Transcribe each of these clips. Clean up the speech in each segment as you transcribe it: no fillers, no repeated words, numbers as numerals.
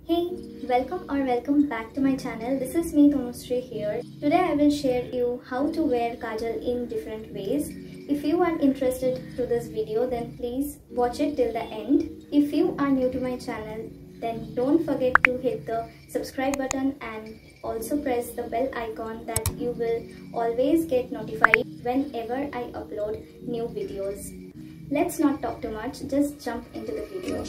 Hey, welcome back to my channel. This is me Tanushree here. Today I will share you how to wear kajal in different ways. If you are interested to this video, then please watch it till the end. If you are new to my channel, then don't forget to hit the subscribe button and also press the bell icon that you will always get notified whenever I upload new videos. Let's not talk too much, just jump into the video.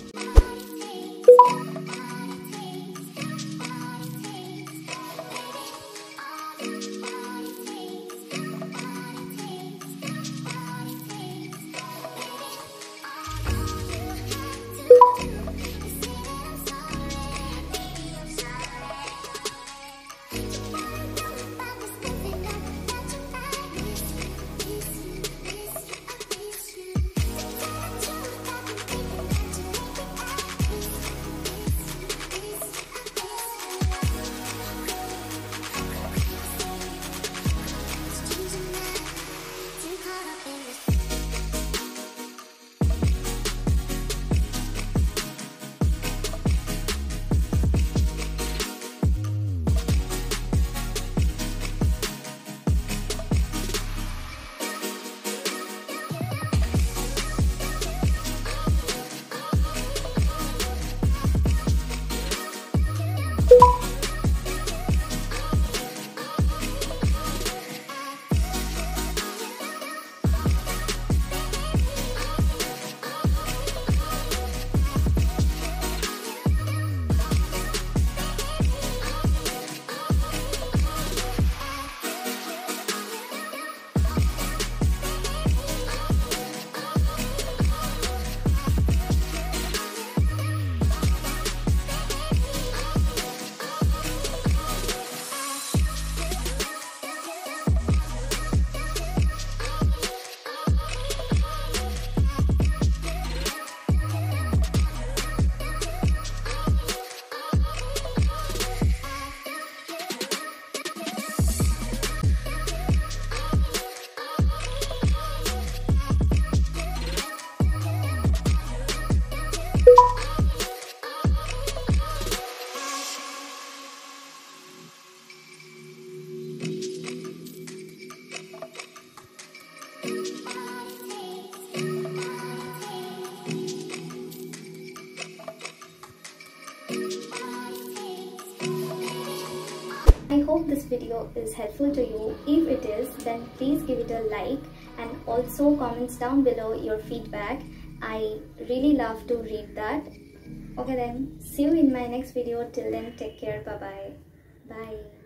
I hope this video is helpful to you. If it is, then please give it a like and also comments down below your feedback. I really love to read that. Okay then, see you in my next video. Till then, take care. Bye-bye. Bye.